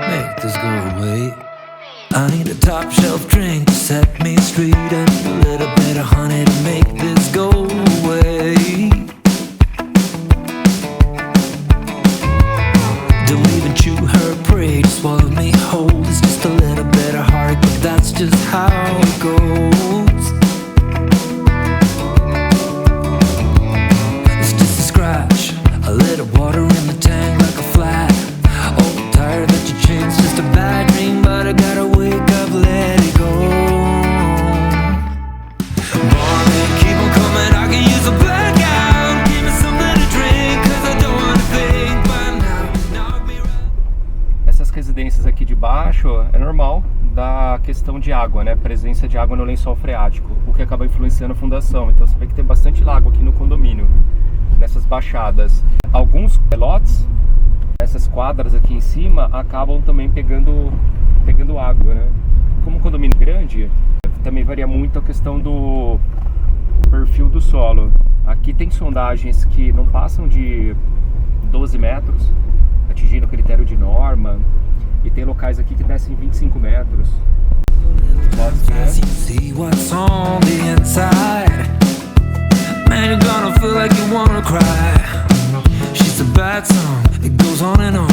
Make this go away. I need a top shelf drink to set me straight, and a little bit of honey to make this go away. Don't even chew her prey, just swallow me whole. It's just a little bit of heartache, but that's just how it goes. It's just a scratch, a little water in the tank like a flat. Oh, tired that you changed, just a bad dream, but I gotta wake up, let it go. Morning, keep on coming, I can use a blackout. Give me something to drink, cause I don't wanna think by now. Knock me right. Essas residências aqui de baixo é normal da questão de água, né? Presença de água no lençol freático, o que acaba influenciando a fundação. Então você vê que tem bastante lago aqui no condomínio, nessas baixadas. Alguns lotes, essas quadras aqui em cima, acabam também pegando água, né? Como um condomínio grande, também varia muito a questão do perfil do solo. Aqui tem sondagens que não passam de 12 metros, atingindo o critério de norma, e tem locais aqui que descem 25 metros. As you see what's on the inside, man, you're gonna feel like you wanna cry. She's a bad song, it goes on and on,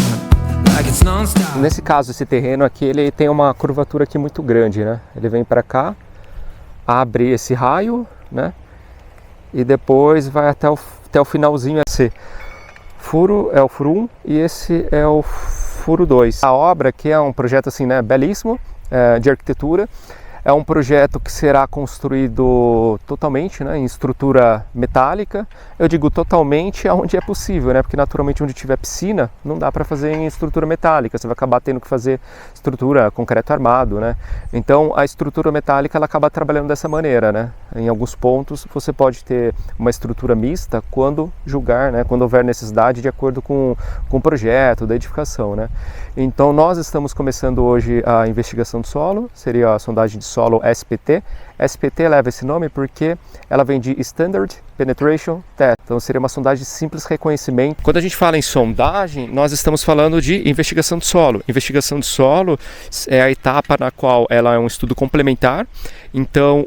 like it's non-stop. Nesse caso, esse terreno aqui, ele tem uma curvatura aqui muito grande, né? Ele vem para cá, abre esse raio, né? E depois vai até o finalzinho. Esse furo é o furo 1 e esse é o furo 2. A obra aqui é um projeto assim, né, belíssimo, de arquitetura. É um projeto que será construído totalmente, né, em estrutura metálica. Eu digo totalmente aonde é possível, né, porque naturalmente onde tiver piscina não dá para fazer em estrutura metálica, você vai acabar tendo que fazer estrutura concreto armado, né. Então a estrutura metálica ela acaba trabalhando dessa maneira, né. Em alguns pontos você pode ter uma estrutura mista quando julgar, né, quando houver necessidade de acordo com o projeto da edificação, né. Então nós estamos começando hoje a investigação do solo, seria a sondagem de solo SPT. SPT leva esse nome porque ela vem de Standard Penetration Test, então seria uma sondagem de simples reconhecimento. Quando a gente fala em sondagem, nós estamos falando de investigação do solo. Investigação do solo é a etapa na qual ela é um estudo complementar. Então,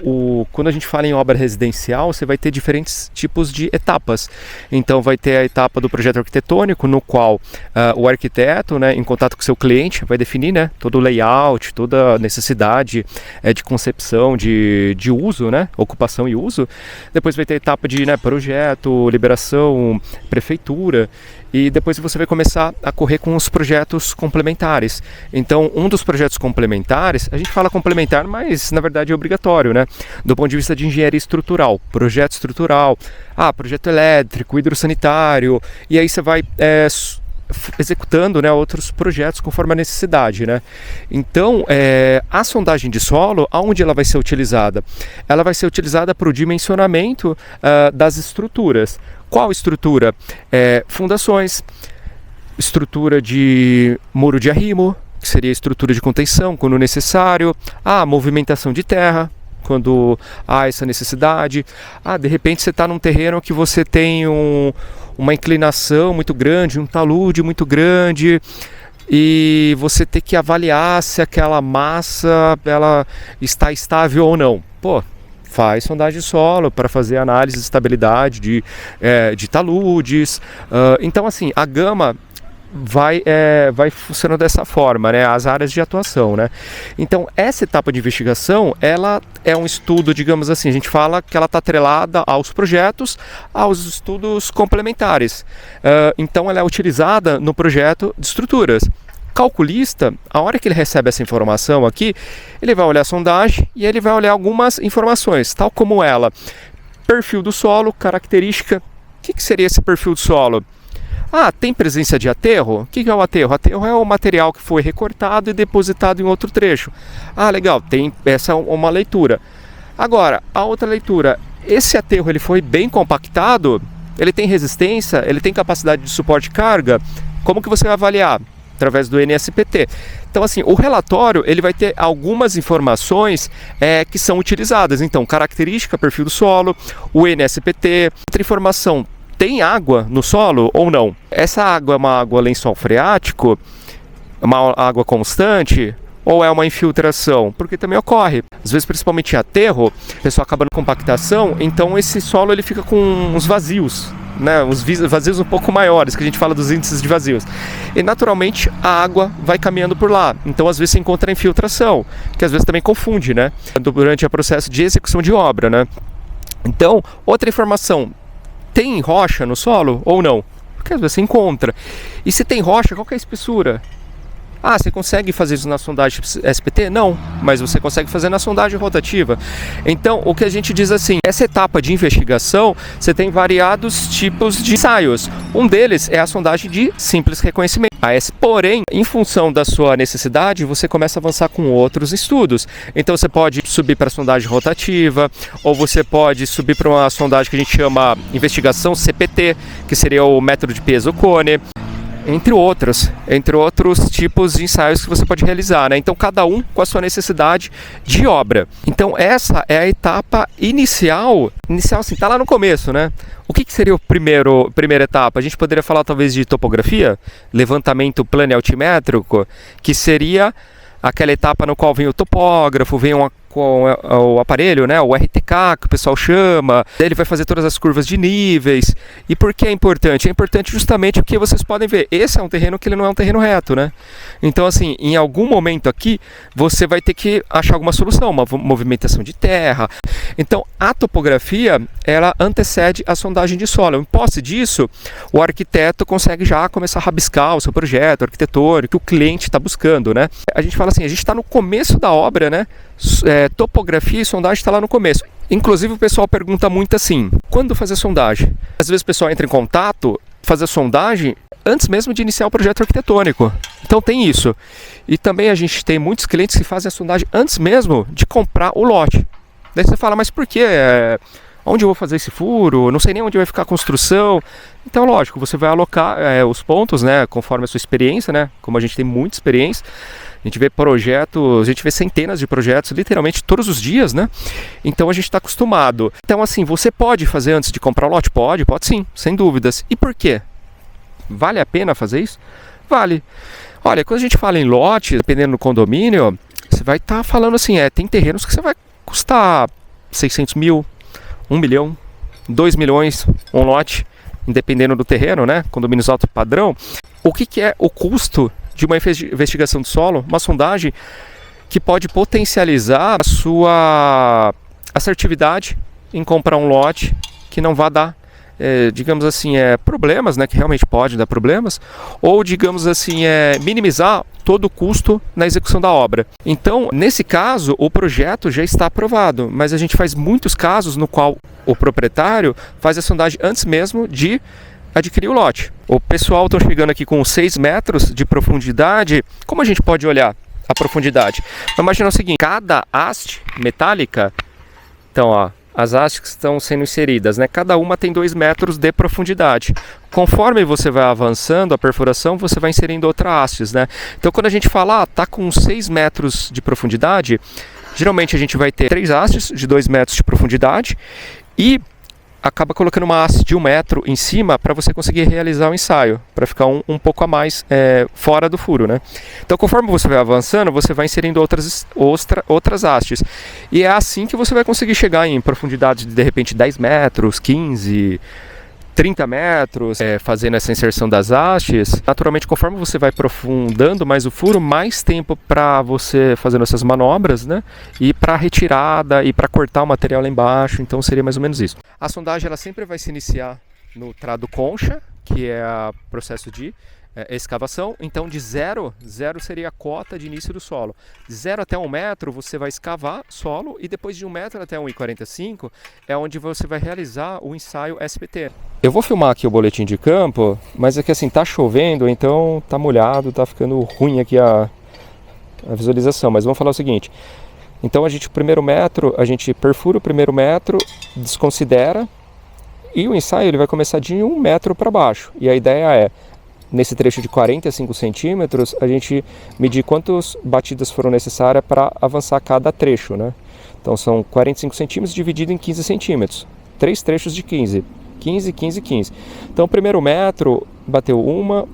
quando a gente fala em obra residencial, você vai ter diferentes tipos de etapas. Então, vai ter a etapa do projeto arquitetônico, no qual o arquiteto, né, em contato com o seu cliente, vai definir, né, todo o layout, toda a necessidade de concepção, de uso, né, ocupação e uso. Depois vai ter a etapa de, né, projeto, liberação, prefeitura. E depois você vai começar a correr com os projetos complementares. Então, um dos projetos complementares, a gente fala complementar, mas na verdade é obrigatório, né? Do ponto de vista de engenharia estrutural, projeto estrutural, projeto elétrico, hidrossanitário, e aí você vai executando, né, outros projetos conforme a necessidade, né? Então, a sondagem de solo, aonde ela vai ser utilizada? Ela vai ser utilizada para o dimensionamento das estruturas. Qual estrutura? Fundações, estrutura de muro de arrimo, que seria estrutura de contenção quando necessário, movimentação de terra, quando há essa necessidade. De repente você está num terreno que você tem uma inclinação muito grande, um talude muito grande, e você tem que avaliar se aquela massa ela está estável ou não. Faz sondagem de solo para fazer análise de estabilidade de taludes. Então, assim, a gama vai funcionando dessa forma, né? As áreas de atuação, né? Então, essa etapa de investigação, ela é um estudo, digamos assim, a gente fala que ela está atrelada aos projetos, aos estudos complementares. Então, ela é utilizada no projeto de estruturas. Calculista, a hora que ele recebe essa informação aqui, ele vai olhar a sondagem e ele vai olhar algumas informações, tal como ela: perfil do solo, característica. O que seria esse perfil do solo? Tem presença de aterro? O que é o aterro? Aterro é o material que foi recortado e depositado em outro trecho. Legal, essa é uma leitura. Agora, a outra leitura: esse aterro ele foi bem compactado? Ele tem resistência? Ele tem capacidade de suporte de carga? Como que você vai avaliar? Através do NSPT. Então, assim, o relatório ele vai ter algumas informações que são utilizadas. Então, característica, perfil do solo, o NSPT, outra informação tem água no solo ou não? Essa água é uma água lençol freático, uma água constante, ou é uma infiltração? Porque também ocorre. Às vezes, principalmente em aterro, a pessoa acaba na compactação, então esse solo ele fica com uns vazios, né? Os vazios um pouco maiores, que a gente fala dos índices de vazios. E naturalmente a água vai caminhando por lá. Então às vezes você encontra a infiltração, que às vezes também confunde, né? Durante o processo de execução de obra, né? Então, outra informação, tem rocha no solo ou não? Porque às vezes você encontra. E se tem rocha, qual que é a espessura? Ah, você consegue fazer isso na sondagem SPT? Não, mas você consegue fazer na sondagem rotativa. Então, o que a gente diz assim, essa etapa de investigação, você tem variados tipos de ensaios. Um deles é a sondagem de simples reconhecimento, AS. Porém, em função da sua necessidade, você começa a avançar com outros estudos. Então, você pode subir para a sondagem rotativa, ou você pode subir para uma sondagem que a gente chama investigação CPT, que seria o método de peso-cone. Entre outros tipos de ensaios que você pode realizar, né? Então, cada um com a sua necessidade de obra. Então, essa é a etapa inicial assim, tá lá no começo, né? O que seria a primeira etapa? A gente poderia falar talvez de topografia, levantamento planialtimétrico, que seria aquela etapa no qual vem o topógrafo, vem com o aparelho, né, o RTK, que o pessoal chama, ele vai fazer todas as curvas de níveis. E por que é importante? É importante justamente porque vocês podem ver, esse é um terreno que ele não é um terreno reto, né? Então, assim, em algum momento aqui, você vai ter que achar alguma solução, uma movimentação de terra. Então, a topografia, ela antecede a sondagem de solo. Em posse disso, o arquiteto consegue já começar a rabiscar o seu projeto arquitetônico, que o cliente está buscando, né? A gente fala assim, a gente está no começo da obra, né? Topografia e sondagem está lá no começo. Inclusive o pessoal pergunta muito assim, quando fazer sondagem? Às vezes o pessoal entra em contato, fazer sondagem antes mesmo de iniciar o projeto arquitetônico. Então tem isso. E também a gente tem muitos clientes que fazem a sondagem antes mesmo de comprar o lote. Daí você fala, mas por quê? Onde eu vou fazer esse furo? Não sei nem onde vai ficar a construção. Então, lógico, você vai alocar os pontos, né, conforme a sua experiência, né? Como a gente tem muita experiência, a gente vê projetos, a gente vê centenas de projetos, literalmente todos os dias, né? Então a gente está acostumado. Então, assim, você pode fazer antes de comprar o lote? Pode sim, sem dúvidas. E por quê? Vale a pena fazer isso? Vale. Olha, quando a gente fala em lote, dependendo do condomínio, você vai estar falando assim, tem terrenos que você vai custar 600 mil, 1 milhão, 2 milhões, um lote, dependendo do terreno, né? Condomínios alto padrão. O que é o custo de uma investigação de solo, uma sondagem que pode potencializar a sua assertividade em comprar um lote que não vai dar, digamos assim, problemas, né? Que realmente pode dar problemas, ou digamos assim, minimizar todo o custo na execução da obra. Então, nesse caso, o projeto já está aprovado, mas a gente faz muitos casos no qual o proprietário faz a sondagem antes mesmo de adquirir o lote. O pessoal está chegando aqui com 6 metros de profundidade. Como a gente pode olhar a profundidade? Imagina o seguinte, cada haste metálica, então ó, as hastes que estão sendo inseridas, né? Cada uma tem 2 metros de profundidade. Conforme você vai avançando a perfuração, você vai inserindo outras hastes, né? Então quando a gente fala, tá com 6 metros de profundidade, geralmente a gente vai ter 3 hastes de 2 metros de profundidade e acaba colocando uma haste de 1 metro em cima para você conseguir realizar o ensaio, para ficar um pouco a mais fora do furo, né? Então, conforme você vai avançando, você vai inserindo outras hastes. E é assim que você vai conseguir chegar em profundidades de repente 10 metros, 15, 30 metros, fazendo essa inserção das hastes. Naturalmente, conforme você vai aprofundando mais o furo, mais tempo para você fazendo essas manobras, né? E para retirada e para cortar o material lá embaixo. Então seria mais ou menos isso. A sondagem ela sempre vai se iniciar no trado concha, que é o processo de escavação. Então de 0 seria a cota de início do solo. De 0 até 1 metro você vai escavar solo e depois de 1 metro até 1,45 é onde você vai realizar o ensaio SPT. Eu vou filmar aqui o boletim de campo, mas é que assim, tá chovendo, então tá molhado, tá ficando ruim aqui a visualização. Mas vamos falar o seguinte, então o primeiro metro, a gente perfura o primeiro metro, desconsidera e o ensaio ele vai começar de 1 metro para baixo. E a ideia é, nesse trecho de 45 centímetros, a gente medir quantas batidas foram necessárias para avançar cada trecho, né? Então são 45 centímetros dividido em 15 centímetros. 3 trechos de 15 15, 15, 15. Então o primeiro metro bateu uma.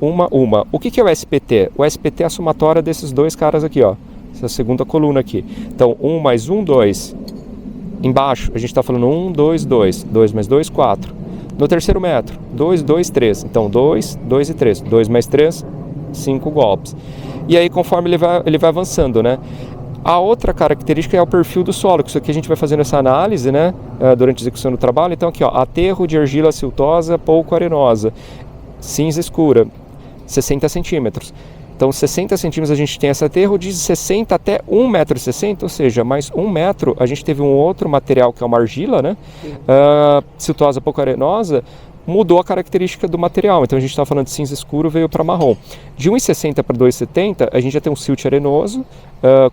O que é o SPT? O SPT é a somatória desses dois caras aqui, ó. Essa segunda coluna aqui. Então 1 mais 1, 2. Embaixo a gente está falando 1, 2, 2. 2 mais 2, 4. No terceiro metro, 2, 2, 3. Então 2, 2 e 3. 2 mais 3, 5 golpes. E aí conforme ele vai avançando, né? A outra característica é o perfil do solo, que isso aqui a gente vai fazendo essa análise, né, durante a execução do trabalho. Então aqui, ó, aterro de argila siltosa pouco arenosa, cinza escura, 60 centímetros. Então 60 centímetros a gente tem esse aterro, de 60 até 1,60 m, ou seja, mais 1 metro a gente teve um outro material que é uma argila, né, siltosa pouco arenosa, mudou a característica do material. Então a gente está falando de cinza escuro, veio para marrom. De 1,60 para 2,70 a gente já tem um silt arenoso,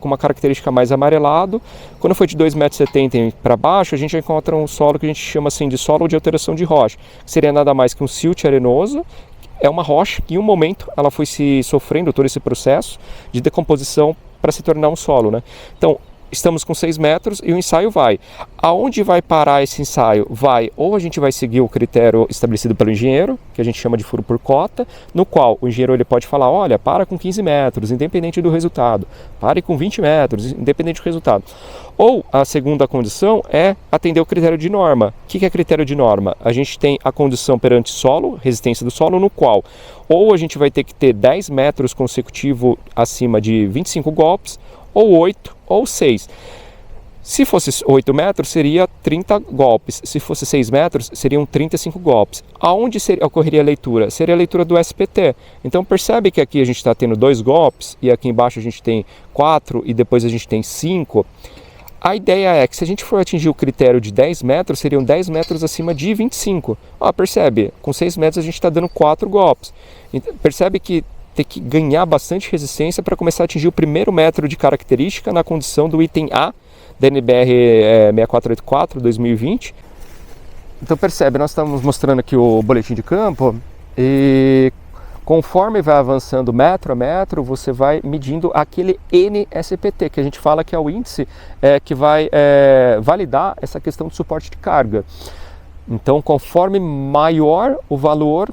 com uma característica mais amarelado. Quando foi de 2,70 m para baixo, a gente já encontra um solo que a gente chama assim de solo de alteração de rocha, que seria nada mais que um silt arenoso. É uma rocha que em um momento ela foi se sofrendo todo esse processo de decomposição para se tornar um solo, né? Então estamos com 6 metros e o ensaio vai. Aonde vai parar esse ensaio? Vai, ou a gente vai seguir o critério estabelecido pelo engenheiro, que a gente chama de furo por cota, no qual o engenheiro ele pode falar, olha, para com 15 metros, independente do resultado. Pare com 20 metros, independente do resultado. Ou a segunda condição é atender o critério de norma. O que é critério de norma? A gente tem a condição perante solo, resistência do solo, no qual ou a gente vai ter que ter 10 metros consecutivo acima de 25 golpes, ou 8, ou 6. Se fosse 8 metros, seria 30 golpes. Se fosse 6 metros, seriam 35 golpes. Aonde ocorreria a leitura? Seria a leitura do SPT. Então percebe que aqui a gente está tendo 2 golpes, e aqui embaixo a gente tem 4, e depois a gente tem 5. A ideia é que se a gente for atingir o critério de 10 metros, seriam 10 metros acima de 25. Percebe? Com 6 metros a gente está dando 4 golpes. Então, percebe que tem que ganhar bastante resistência para começar a atingir o primeiro metro de característica na condição do item A da NBR 6484 2020. Então percebe, nós estamos mostrando aqui o boletim de campo e conforme vai avançando metro a metro, você vai medindo aquele NSPT, que a gente fala que é o índice que vai validar essa questão de suporte de carga. Então conforme maior o valor,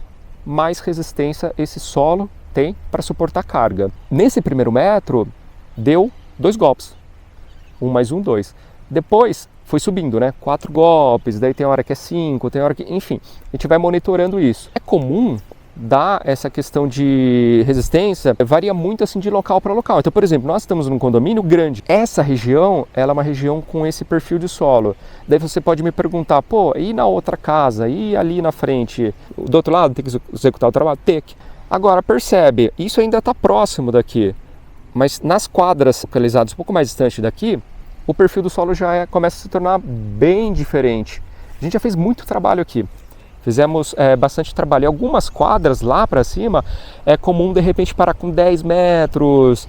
mais resistência esse solo tem para suportar carga. Nesse primeiro metro, deu 2 golpes. 1 mais 1, 2. Depois, foi subindo, né? 4 golpes, daí tem hora que é 5, tem hora que... Enfim, a gente vai monitorando isso. É comum dar essa questão de resistência, varia muito assim de local para local. Então, por exemplo, nós estamos num condomínio grande. Essa região, ela é uma região com esse perfil de solo. Daí você pode me perguntar, pô, e na outra casa? E ali na frente? Do outro lado, tem que executar o trabalho? Tem que... Agora, percebe, isso ainda está próximo daqui, mas nas quadras localizadas um pouco mais distante daqui, o perfil do solo já começa a se tornar bem diferente. A gente já fez muito trabalho aqui, fizemos bastante trabalho. Em algumas quadras lá para cima, é comum de repente parar com 10 metros,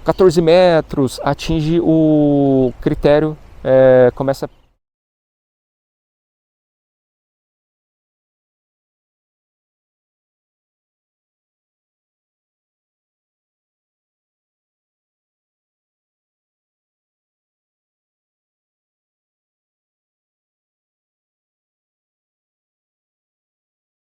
14 metros, atinge o critério, começa a